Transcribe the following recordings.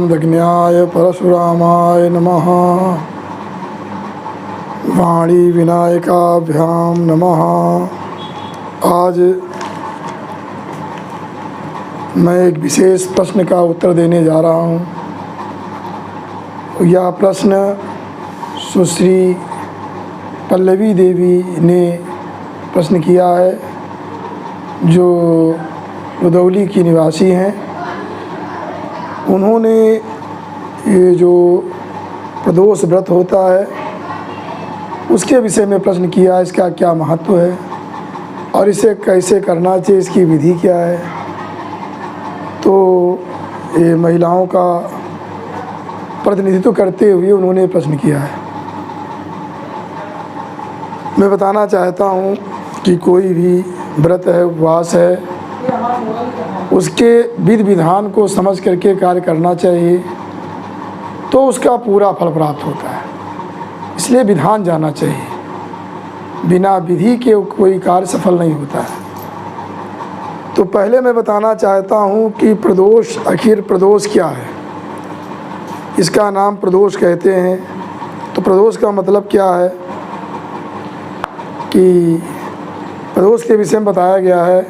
यज्ञाय परशुरामाय नमः। वाणी विनायकाभ्याम नमः। आज मैं एक विशेष प्रश्न का उत्तर देने जा रहा हूँ। यह प्रश्न सुश्री पल्लवी देवी ने प्रश्न किया है, जो रुदौली की निवासी हैं। उन्होंने ये जो प्रदोष व्रत होता है उसके विषय में प्रश्न किया, इसका क्या महत्व है और इसे कैसे करना चाहिए, इसकी विधि क्या है। तो ये महिलाओं का प्रतिनिधित्व करते हुए उन्होंने प्रश्न किया है। मैं बताना चाहता हूँ कि कोई भी व्रत है, उपवास है, उसके विधि विधान को समझ करके कार्य करना चाहिए, तो उसका पूरा फल प्राप्त होता है। इसलिए विधान जाना चाहिए। बिना विधि के कोई कार्य सफल नहीं होता है। तो पहले मैं बताना चाहता हूँ कि प्रदोष, आखिर प्रदोष क्या है। इसका नाम प्रदोष कहते हैं। तो प्रदोष का मतलब क्या है कि प्रदोष के विषय में बताया गया है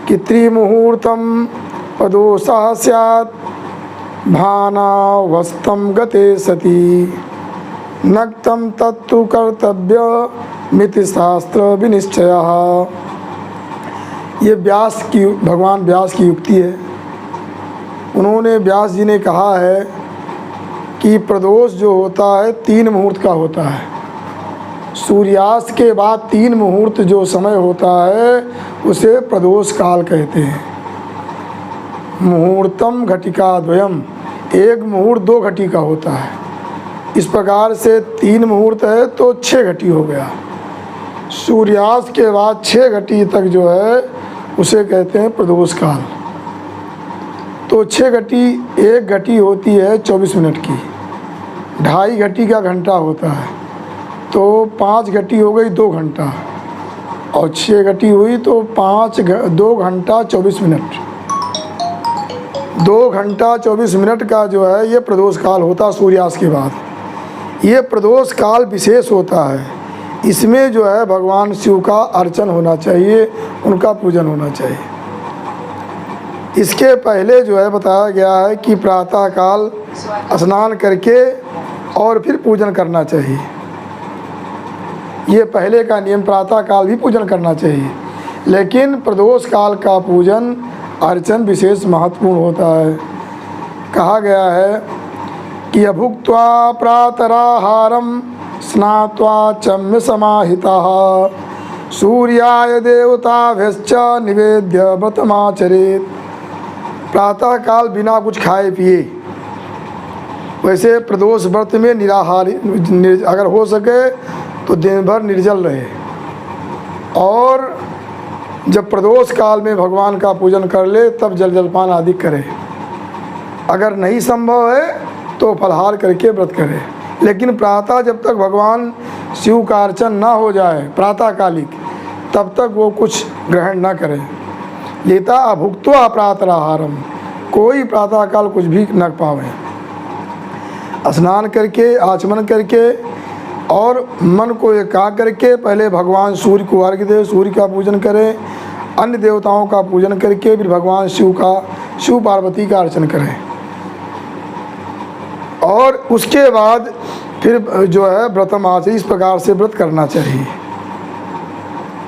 कि त्रिमुहूर्तम प्रदोषः स्यात् भानावस्थं गते सति नक्तं तत्तु कर्तव्यमिति शास्त्र विनिश्चयः। ये भगवान व्यास की युक्ति है। उन्होंने, व्यास जी ने कहा है कि प्रदोष जो होता है 3 मुहूर्त का होता है। सूर्यास्त के बाद 3 मुहूर्त जो समय होता है उसे प्रदोष काल कहते हैं। मुहूर्तम घटिका द्वयम, एक मुहूर्त 2 घटी का होता है। इस प्रकार से 3 मुहूर्त है तो 6 घटी हो गया। सूर्यास्त के बाद 6 घटी तक जो है उसे कहते हैं प्रदोष काल। तो 6 घटी, एक घटी होती है 24 मिनट की, 2.5 घटी का घंटा होता है, तो 5 घटी हो गई 2 घंटा, और 6 घटी हुई तो 2 घंटा 24 मिनट। 2 घंटा 24 मिनट का जो है ये प्रदोष काल होता है सूर्यास्त के बाद। ये प्रदोष काल विशेष होता है। इसमें जो है भगवान शिव का अर्चन होना चाहिए, उनका पूजन होना चाहिए। इसके पहले जो है बताया गया है कि प्रातः काल स्नान करके और फिर पूजन करना चाहिए। ये पहले का नियम, प्रातः काल भी पूजन करना चाहिए, लेकिन प्रदोष काल का पूजन अर्चन विशेष महत्वपूर्ण होता है। कहा गया है कि अभुक्त्वा प्रातराहारम स्नात्वा चम्य समाहितः सूर्याय देवताभ्यश्च निवेद्य व्रतमाचरेत्। प्रातः काल बिना कुछ खाए पिए, वैसे प्रदोष व्रत में निराहार, अगर हो सके तो दिन भर निर्जल रहे, और जब प्रदोष काल में भगवान का पूजन कर ले तब जल जलपान आदि करे। अगर नहीं संभव है तो फलाहार करके व्रत करे, लेकिन प्रातः जब तक भगवान शिव का अर्चन ना हो जाए प्रातःकालिक, तब तक वो कुछ ग्रहण ना करे। लेता अभुक्त्वा प्रातराहारम, कोई प्रातःकाल कुछ भी न पावे। स्नान करके, आचमन करके और मन को एकाग्र करके पहले भगवान सूर्य को अर्घ्य दे, सूर्य का पूजन करें, अन्य देवताओं का पूजन करके फिर भगवान शिव पार्वती का अर्चन करें, और उसके बाद फिर जो है व्रतमाचरण, इस प्रकार से व्रत करना चाहिए।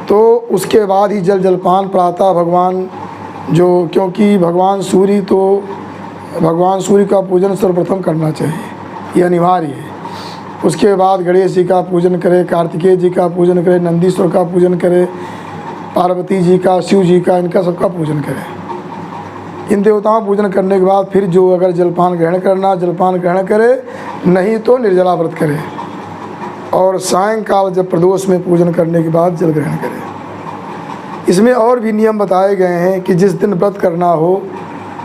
तो उसके बाद ही जल जलपान प्रातः भगवान जो, क्योंकि भगवान सूर्य का पूजन सर्वप्रथम करना चाहिए, ये अनिवार्य है। उसके बाद गणेश जी का पूजन करें, कार्तिकेय जी का पूजन करें, नंदीश्वर का पूजन करें, पार्वती जी का, शिव जी का, इनका सबका पूजन करें। इन देवताओं पूजन करने के बाद फिर जो अगर जलपान ग्रहण करना, जलपान ग्रहण करे, नहीं तो निर्जला व्रत करे, और सायंकाल जब प्रदोष में पूजन करने के बाद जल ग्रहण करें। इसमें और भी नियम बताए गए हैं कि जिस दिन व्रत करना हो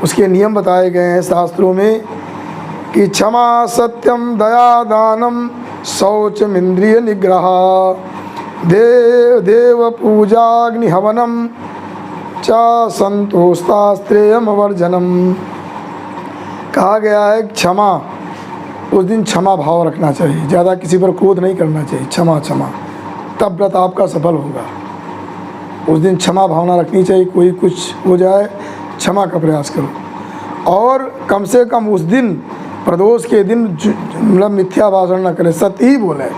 उसके नियम बताए गए हैं शास्त्रों में कि क्षमा सत्यम दया दानम शौचम इंद्रिय निग्रह देव पूजाग्निहवनम च संतोषता स्त्रेयम वर्जनम। कहा गया है क्षमा, उस दिन क्षमा भाव रखना चाहिए, ज़्यादा किसी पर क्रोध नहीं करना चाहिए, क्षमा क्षमा, तब व्रत आपका सफल होगा। उस दिन क्षमा भावना रखनी चाहिए, कोई कुछ हो जाए क्षमा का प्रयास करो। और कम से कम उस दिन प्रदोष के दिन मतलब मिथ्या भाषण न करें, सत्य ही बोले।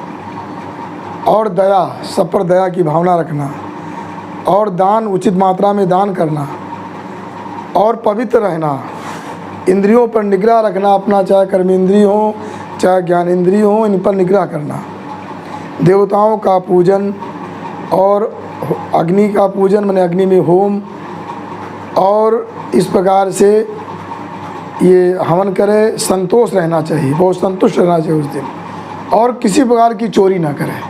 और दया, सब पर दया की भावना रखना। और दान, उचित मात्रा में दान करना। और पवित्र रहना, इंद्रियों पर निग्रह रखना अपना, चाहे कर्मेंद्रिय हो चाहे ज्ञानेंद्रिय हो, इन पर निग्रह करना। देवताओं का पूजन और अग्नि का पूजन, माने अग्नि में होम, और इस प्रकार से ये हवन करे। संतोष रहना चाहिए, बहुत संतुष्ट रहना चाहिए उस दिन। और किसी प्रकार की चोरी ना करें।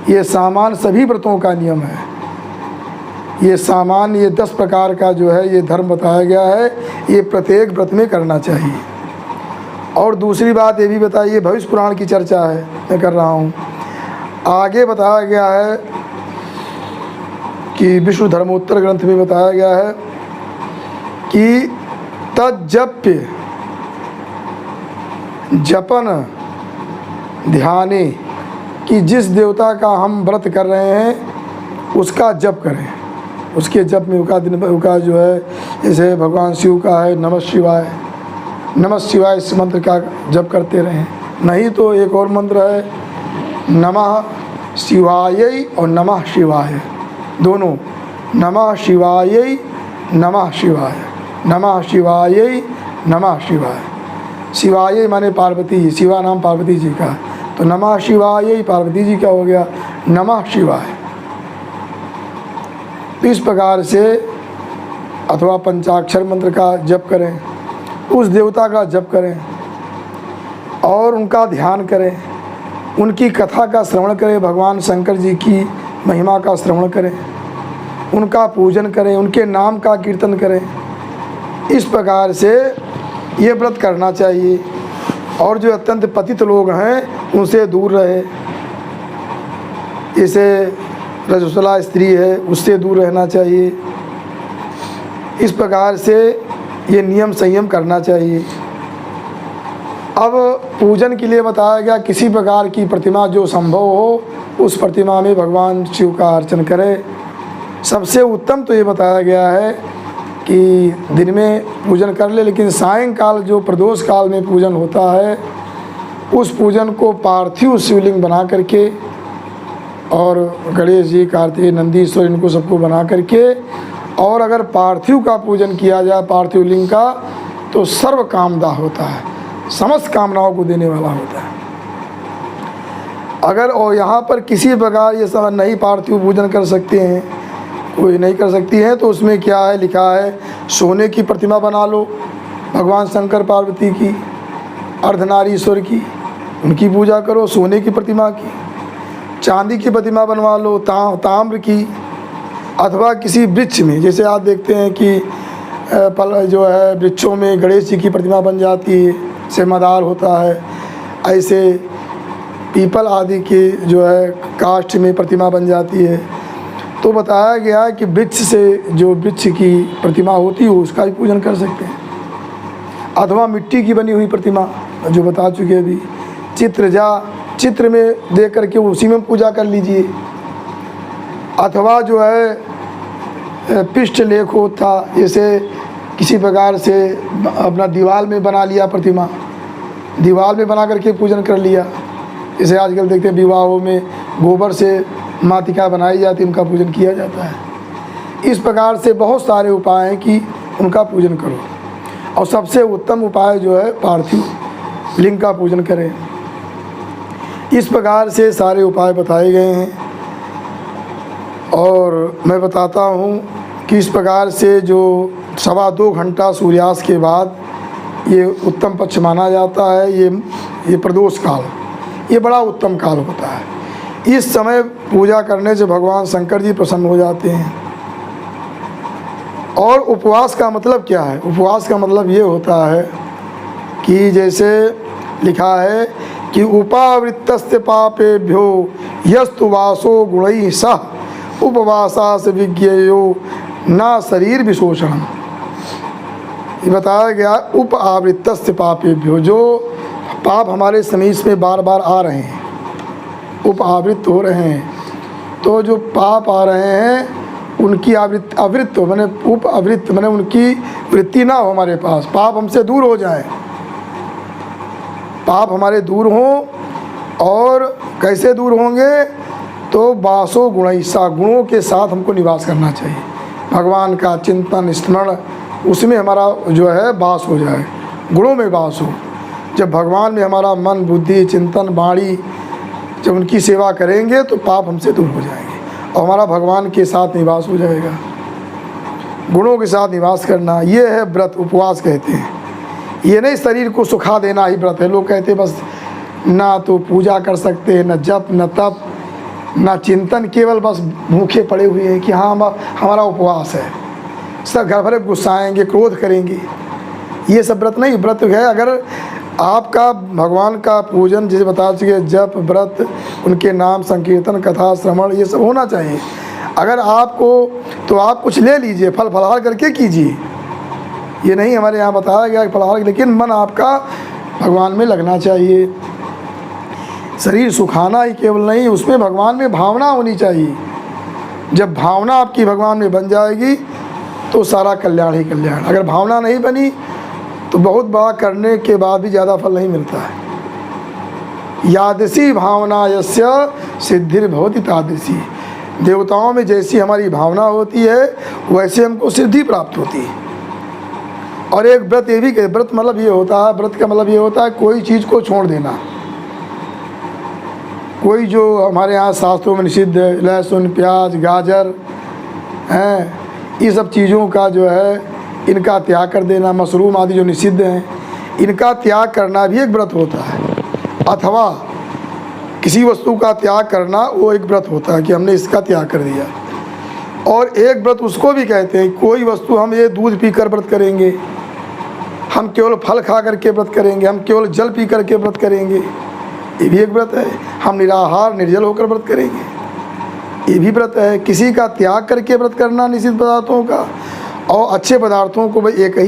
ये सामान्य सभी व्रतों का नियम है। ये सामान्य, ये 10 प्रकार का जो है ये धर्म बताया गया है, ये प्रत्येक व्रत में करना चाहिए। और दूसरी बात ये भी बताइए, भविष्य पुराण की चर्चा है, मैं कर रहा हूँ। आगे बताया गया है कि विष्णु धर्मोत्तर ग्रंथ में बताया गया है कि तज्जप्य जपन ध्याने, कि जिस देवता का हम व्रत कर रहे हैं उसका जप करें। उसके जप में उनका जो है, जैसे भगवान शिव का है नमः शिवाय, नमः शिवाय, इस मंत्र का जप करते रहें। नहीं तो एक और मंत्र है नमः शिवाय और नमः शिवाय, दोनों, नमः शिवाय नमः शिवाय, नमः शिवाय नमः शिवाय। शिवाय माने पार्वती जी, शिवा नाम पार्वती जी का, तो नमः शिवाय पार्वती जी का हो गया नमः शिवाय। तो इस प्रकार से, अथवा पंचाक्षर मंत्र का जप करें, उस देवता का जप करें और उनका ध्यान करें, उनकी कथा का श्रवण करें, भगवान शंकर जी की महिमा का श्रवण करें, उनका पूजन करें, उनके नाम का कीर्तन करें। इस प्रकार से ये व्रत करना चाहिए। और जो अत्यंत पतित लोग हैं उनसे दूर रहे, जैसे रजस्वला स्त्री है उससे दूर रहना चाहिए। इस प्रकार से ये नियम संयम करना चाहिए। अब पूजन के लिए बताया गया, किसी प्रकार की प्रतिमा जो संभव हो उस प्रतिमा में भगवान शिव का अर्चन करें। सबसे उत्तम तो ये बताया गया है कि दिन में पूजन कर ले, लेकिन सायंकाल जो प्रदोष काल में पूजन होता है उस पूजन को पार्थिव शिवलिंग बना करके, और गणेश जी, कार्तिकेय, नंदीश्वर, इनको सबको बना करके, और अगर पार्थिव का पूजन किया जाए, पार्थिव लिंग का, तो सर्व कामदा होता है, समस्त कामनाओं को देने वाला होता है। अगर और यहाँ पर किसी प्रकार ये सब नहीं पार्थिव पूजन कर सकते हैं, कोई नहीं कर सकती है, तो उसमें क्या है, लिखा है सोने की प्रतिमा बना लो भगवान शंकर पार्वती की, अर्धनारीश्वर की, उनकी पूजा करो, सोने की प्रतिमा की। चांदी की प्रतिमा बनवा लो, ताम्र की, अथवा किसी वृक्ष में, जैसे आप देखते हैं कि जो है वृक्षों में गणेश जी की प्रतिमा बन जाती है, से मदार होता है। ऐसे पीपल आदि के जो है काष्ठ में प्रतिमा बन जाती है। तो बताया गया है कि वृक्ष से, जो वृक्ष की प्रतिमा होती है उसका भी पूजन कर सकते हैं। अथवा मिट्टी की बनी हुई प्रतिमा, जो बता चुके अभी, चित्र में देख करके उसी में पूजा कर लीजिए। अथवा जो है पृष्ठ लेख होता, जैसे किसी प्रकार से अपना दीवार में बना लिया प्रतिमा, दीवार में बना करके पूजन कर लिया। जैसे आजकल देखते हैं विवाहों में गोबर से मातिका बनाई जाती है, उनका पूजन किया जाता है। इस प्रकार से बहुत सारे उपाय हैं कि उनका पूजन करो। और सबसे उत्तम उपाय जो है पार्थिव लिंग का पूजन करें। इस प्रकार से सारे उपाय बताए गए हैं। और मैं बताता हूँ कि इस प्रकार से जो 2.25 घंटा सूर्यास्त के बाद ये उत्तम पक्ष माना जाता है, ये प्रदोष काल, ये बड़ा उत्तम काल होता है। इस समय पूजा करने से भगवान शंकर जी प्रसन्न हो जाते हैं। और उपवास का मतलब क्या है? उपवास का मतलब ये होता है कि जैसे लिखा है कि उपावृत्तस्य पापेभ्यो यस्तु वासो गुणैः सह उपवासास विज्ञेयो ना शरीर विशोषण। ये बताया गया उप आवृत्तस्य पापेभ्यो, जो पाप हमारे समीप में बार बार आ रहे हैं, उप आवृत्त हो रहे हैं, तो जो पाप आ रहे हैं उनकी आवृत्त हो, मैंने उप आवृत्त मैंने उनकी वृत्ति ना हो हमारे पास, पाप हमसे दूर हो जाए, पाप हमारे दूर हों। और कैसे दूर होंगे? तो वासो गुणैसा, गुणों के साथ हमको निवास करना चाहिए, भगवान का चिंतन स्मरण उसमें हमारा जो है वास हो जाए, गुणों में वास हो। जब भगवान में हमारा मन बुद्धि चिंतन वाणी जब उनकी सेवा करेंगे तो पाप हमसे दूर हो जाएंगे और हमारा भगवान के साथ निवास हो जाएगा। गुणों के साथ निवास करना ये है व्रत, उपवास कहते हैं। ये नहीं शरीर को सुखा देना ही व्रत है। लोग कहते बस ना तो पूजा कर सकते हैं, न जप न तप न चिंतन, केवल बस भूखे पड़े हुए हैं कि हाँ हमारा उपवास है, सब घर भरे गुस्साएंगे क्रोध करेंगे। ये सब व्रत नहीं, व्रत है अगर आपका भगवान का पूजन जिसे बता चुके, जप व्रत उनके नाम संकीर्तन कथा श्रवण ये सब होना चाहिए। अगर आपको तो आप कुछ ले लीजिए, फल फलहार करके कीजिए, ये नहीं हमारे यहाँ बताया गया फलहार, लेकिन मन आपका भगवान में लगना चाहिए। शरीर सुखाना ही केवल नहीं, उसमें भगवान में भावना होनी चाहिए। जब भावना आपकी भगवान में बन जाएगी तो सारा कल्याण ही कल्याण। अगर भावना नहीं बनी तो बहुत बड़ा करने के बाद भी ज़्यादा फल नहीं मिलता है। यादसी भावना यस्य सिद्धिर्भवति तादृशी, देवताओं में जैसी हमारी भावना होती है वैसे हमको सिद्धि प्राप्त होती है। और एक व्रत ये भी, व्रत मतलब ये होता है, व्रत का मतलब ये होता है कोई चीज़ को छोड़ देना। कोई जो हमारे यहाँ शास्त्रों में निषिद्ध है, लहसुन प्याज गाजर हैं, ये सब चीज़ों का जो है इनका त्याग कर देना, मशरूम आदि जो निषिद्ध हैं इनका त्याग करना भी एक व्रत होता है। अथवा किसी वस्तु का त्याग करना वो एक व्रत होता है कि हमने इसका त्याग कर दिया। और एक व्रत उसको भी कहते हैं, कोई वस्तु हम ये दूध पीकर व्रत करेंगे, हम केवल फल खा करके व्रत करेंगे, हम केवल जल पी करके व्रत करेंगे, ये भी एक व्रत है। हम निराहार निर्जल होकर व्रत करेंगे, ये भी व्रत है। किसी का त्याग करके व्रत करना निषिद्ध पदार्थों का, और अच्छे पदार्थों को मैं एक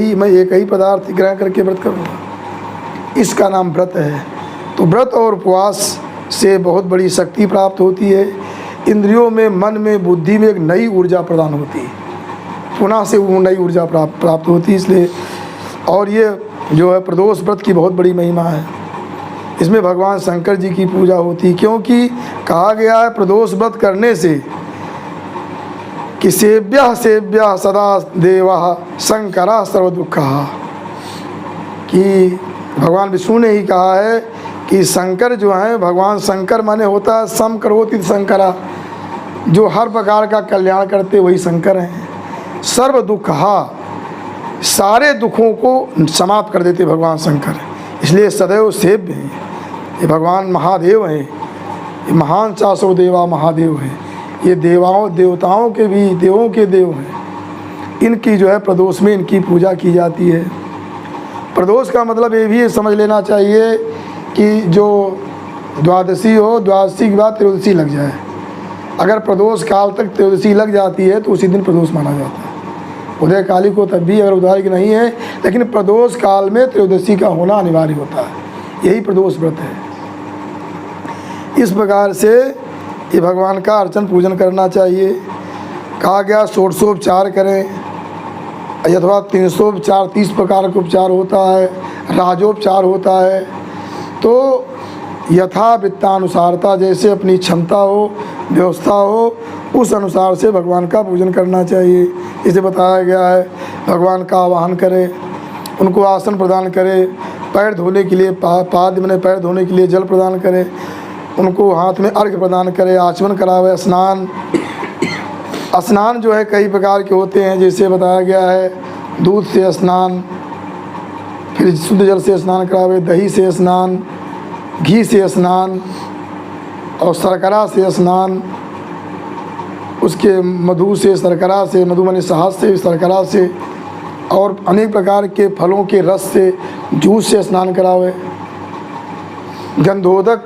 ही पदार्थ ग्रहण करके व्रत करूँगा, इसका नाम व्रत है। तो व्रत और उपवास से बहुत बड़ी शक्ति प्राप्त होती है। इंद्रियों में, मन में, बुद्धि में एक नई ऊर्जा प्रदान होती है, पुनः से वो नई ऊर्जा प्राप्त होती है। इसलिए और ये जो है प्रदोष व्रत की बहुत बड़ी महिमा है। इसमें भगवान शंकर जी की पूजा होती है, क्योंकि कहा गया है प्रदोष व्रत करने से कि सेव्यः सेव्यः सदा देवः शंकरः सर्व दुःखः, कि भगवान विष्णु ने ही कहा है कि शंकर जो हैं, भगवान शंकर माने होता है सम करोति शंकरा, जो हर प्रकार का कल्याण करते वही शंकर हैं। सर्व दुःखः, सारे दुखों को समाप्त कर देते भगवान शंकर, इसलिए सदैव सेव्य हैं। ये भगवान महादेव हैं, ये महान चासो देवा महादेव हैं, ये देवताओं के भी देवों के देव हैं। इनकी जो है प्रदोष में इनकी पूजा की जाती है। प्रदोष का मतलब ये भी समझ लेना चाहिए कि जो द्वादशी हो, द्वादशी के बाद त्रयोदशी लग जाए। अगर प्रदोष काल तक त्रयोदशी लग जाती है तो उसी दिन प्रदोष माना जाता है। उदय काली को तब भी अगर उदय की नहीं है, लेकिन प्रदोष काल में त्रयोदशी का होना अनिवार्य होता है, यही प्रदोष व्रत है। इस प्रकार से ये भगवान का अर्चन पूजन करना चाहिए। कहा गया षोडशोपचार करें, अथवा 300 30 प्रकार का उपचार होता है, राजोपचार होता है। तो यथा वित्तानुसारता, जैसे अपनी क्षमता हो व्यवस्था हो उस अनुसार से भगवान का पूजन करना चाहिए। इसे बताया गया है भगवान का आवाहन करें, उनको आसन प्रदान करें, पैर धोने के लिए पाद में पैर धोने के लिए जल प्रदान करें, उनको हाथ में अर्घ्य प्रदान करें, आचमन करावे। स्नान जो है कई प्रकार के होते हैं, जैसे बताया गया है दूध से स्नान, फिर शुद्ध जल से स्नान करावे, दही से स्नान, घी से स्नान और शर्करा से स्नान, उसके मधु से शर्करा से, मधु माने शहद से शर्करा से, और अनेक प्रकार के फलों के रस से जूस से स्नान करावे। गंधोदक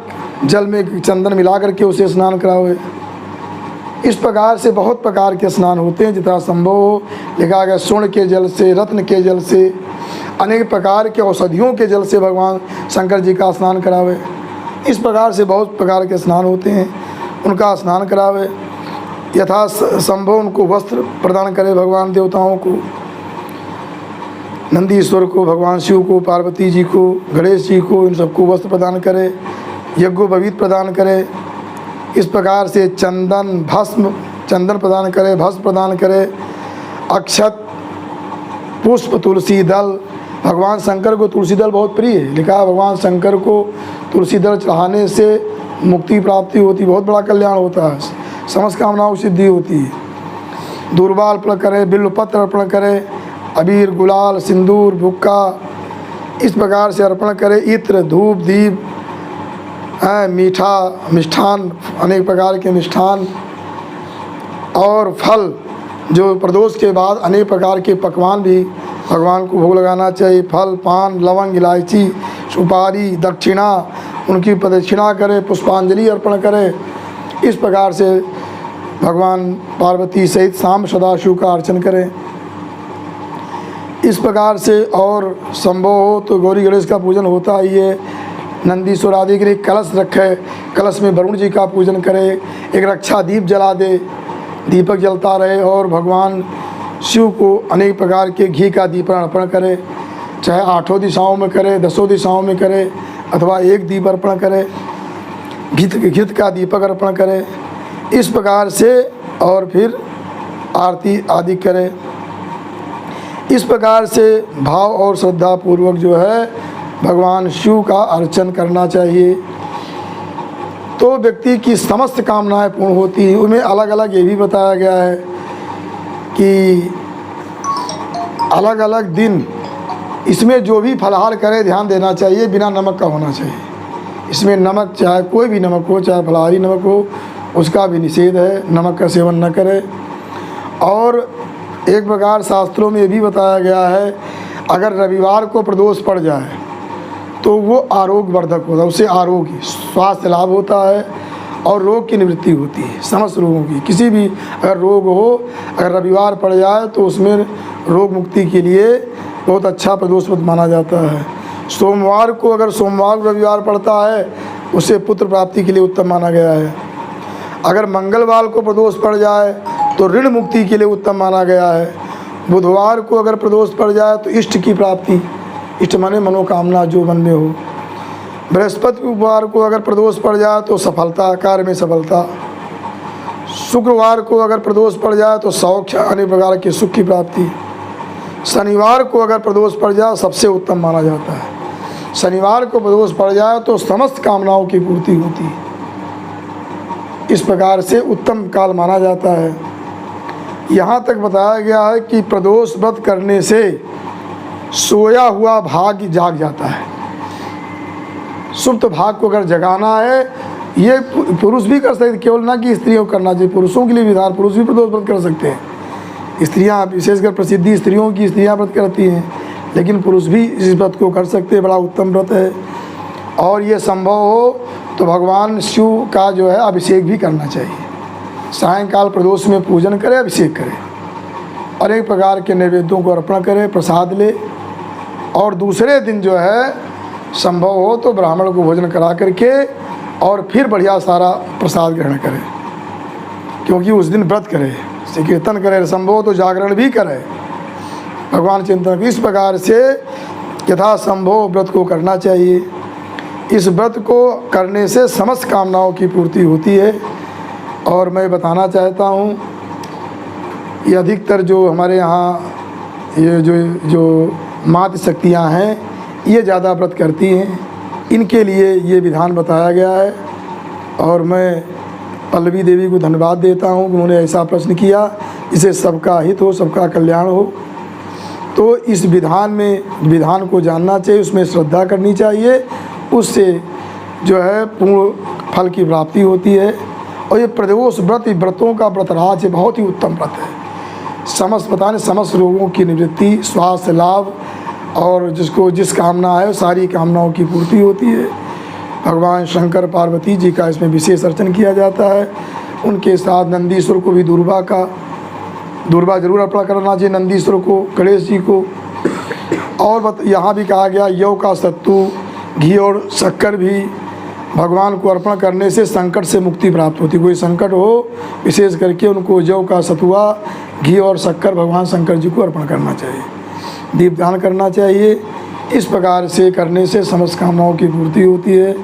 जल में चंदन मिला करके उसे स्नान करावे। इस प्रकार से बहुत प्रकार के स्नान होते हैं जितना संभव हो। लिखा गया स्वर्ण के जल से, रत्न के जल से, अनेक प्रकार के औषधियों के जल से भगवान शंकर जी का स्नान करावे। इस प्रकार से बहुत प्रकार के स्नान होते हैं, उनका स्नान करावे। यथा संभव उनको वस्त्र प्रदान करे भगवान देवताओं को, नंदीश्वर को, भगवान शिव को, पार्वती जी को, गणेश जी को, इन सबको वस्त्र प्रदान करे, यज्ञोपवीत प्रदान करे। इस प्रकार से चंदन प्रदान करे, भस्म प्रदान करे, अक्षत, पुष्प, तुलसी दल। भगवान शंकर को तुलसी दल बहुत प्रिय है। लिखा है भगवान शंकर को तुलसी दल चढ़ाने से मुक्ति प्राप्ति होती, बहुत बड़ा कल्याण होता है, समस्त कामनाओं की सिद्धि होती है। दूर्वा अर्पण करे, बिल्वपत्र अर्पण करे, अबीर, गुलाल, सिंदूर, भुक्का, इस प्रकार से अर्पण करे। इत्र, धूप, दीप, मीठा मिष्ठान, अनेक प्रकार के मिष्ठान और फल, जो प्रदोष के बाद अनेक प्रकार के पकवान भी भगवान को भोग लगाना चाहिए। फल, पान, लवंग, इलायची, सुपारी, दक्षिणा, उनकी प्रदक्षिणा करे, पुष्पांजलि अर्पण करे। इस प्रकार से भगवान पार्वती सहित शाम सदाशिव का अर्चन करें। इस प्रकार से और संभव हो तो गौरी गणेश का पूजन होता ही है। नंदीश्वर आदि के लिए कलश रखे, कलश में वरुण जी का पूजन करे, एक रक्षा दीप जला दे, दीपक जलता रहे, और भगवान शिव को अनेक प्रकार के घी का दीप अर्पण करे, चाहे 8 दिशाओं में करे, 10 दिशाओं में करे, अथवा एक दीप अर्पण करे, घृत का दीपक अर्पण करे। इस प्रकार से और फिर आरती आदि करे। इस प्रकार से भाव और श्रद्धा पूर्वक जो है भगवान शिव का अर्चन करना चाहिए, तो व्यक्ति की समस्त कामनाएं पूर्ण होती हैं। उनमें अलग अलग ये भी बताया गया है कि अलग अलग दिन इसमें जो भी फलाहार करे ध्यान देना चाहिए, बिना नमक का होना चाहिए। इसमें नमक, चाहे कोई भी नमक हो, चाहे फलाहारी नमक हो, उसका भी निषेध है, नमक का सेवन न करे। और एक प्रकार शास्त्रों में ये भी बताया गया है, अगर रविवार को प्रदोष पड़ जाए तो वो आरोग्यवर्धक होता है, उससे आरोग्य स्वास्थ्य लाभ होता है और रोग की निवृत्ति होती है, समस्त रोगों की। किसी भी अगर रोग हो, अगर रविवार पड़ जाए तो उसमें रोग मुक्ति के लिए बहुत अच्छा प्रदोष माना जाता है। सोमवार को, अगर सोमवार रविवार पड़ता है, उसे पुत्र प्राप्ति के लिए उत्तम माना गया है। अगर मंगलवार को प्रदोष पड़ जाए तो ऋण मुक्ति के लिए उत्तम माना गया है। बुधवार को अगर प्रदोष पड़ जाए तो इष्ट की प्राप्ति, इष्ट माने मनोकामना जो मन में हो। बृहस्पतिवार को अगर प्रदोष पड़ जाए तो सफलता, कार्य में सफलता। शुक्रवार को अगर प्रदोष पड़ जाए तो सौख्य, अनेक प्रकार के सुख की प्राप्ति। शनिवार को अगर प्रदोष पड़ जाए सबसे उत्तम माना जाता है। शनिवार को प्रदोष पड़ जाए तो समस्त कामनाओं की पूर्ति होती है। इस प्रकार से उत्तम काल माना जाता है। यहाँ तक बताया गया है कि प्रदोष व्रत करने से सोया हुआ भाग्य जाग जाता है। सुप्त भाग को अगर जगाना है, ये पुरुष भी कर सकते, केवल ना कि स्त्रियों को करना चाहिए, पुरुषों के लिए विधान, पुरुष भी प्रदोष व्रत कर सकते हैं। स्त्रियाँ, विशेषकर प्रसिद्धि स्त्रियों की, स्त्रियाँ व्रत करती हैं, लेकिन पुरुष भी इस व्रत को कर सकते हैं। बड़ा उत्तम व्रत है। और ये संभव हो तो भगवान शिव का जो है अभिषेक भी करना चाहिए। सायंकाल प्रदोष में पूजन करे, अभिषेक करे, अनेक प्रकार के नैवेद्यों को अर्पण करे, प्रसाद ले, और दूसरे दिन जो है संभव हो तो ब्राह्मण को भोजन करा करके और फिर बढ़िया सारा प्रसाद ग्रहण करे, क्योंकि उस दिन व्रत करे, श्री कीर्तन करे, संभव हो तो जागरण भी करे, भगवान चिंतन। इस प्रकार से यथासंभव व्रत को करना चाहिए। इस व्रत को करने से समस्त कामनाओं की पूर्ति होती है। और मैं बताना चाहता हूँ, ये अधिकतर जो हमारे यहाँ ये जो मातृ शक्तियाँ हैं, ये ज़्यादा व्रत करती हैं, इनके लिए ये विधान बताया गया है। और मैं पल्लवी देवी को धन्यवाद देता हूँ कि उन्होंने ऐसा प्रश्न किया, जिससे सबका हित हो, सबका कल्याण हो। तो इस विधान को जानना चाहिए, उसमें श्रद्धा करनी चाहिए, उससे जो है पूर्ण फल की प्राप्ति होती है। और ये प्रदोष व्रत, व्रतों का व्रतराज है, बहुत ही उत्तम व्रत है। समस्त रोगों की निवृत्ति, स्वास्थ्य लाभ, और जिसको जिस कामना है सारी कामनाओं की पूर्ति होती है। भगवान शंकर पार्वती जी का इसमें विशेष अर्चन किया जाता है। उनके साथ नंदीश्वर को भी दूर्वा जरूर अर्पण करना चाहिए, नंदीश्वर को, गणेश जी को। और यहाँ भी कहा गया यौ का सत्तू, घी और शक्कर भी भगवान को अर्पण करने से संकट से मुक्ति प्राप्त होती। कोई संकट हो विशेष करके उनको जौ का सतुआ, घी और शक्कर भगवान शंकर जी को अर्पण करना चाहिए, दीपदान करना चाहिए। इस प्रकार से करने से समस्त कामनाओं की पूर्ति होती है।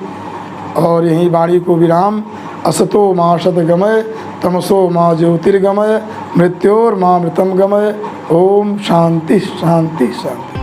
और यही वाणी को विराम। असतो माँ सतगमय तमसो माँ ज्योतिर्गमय मृत्योर्मा मृतम गमय। ओम शांति शांति शांति।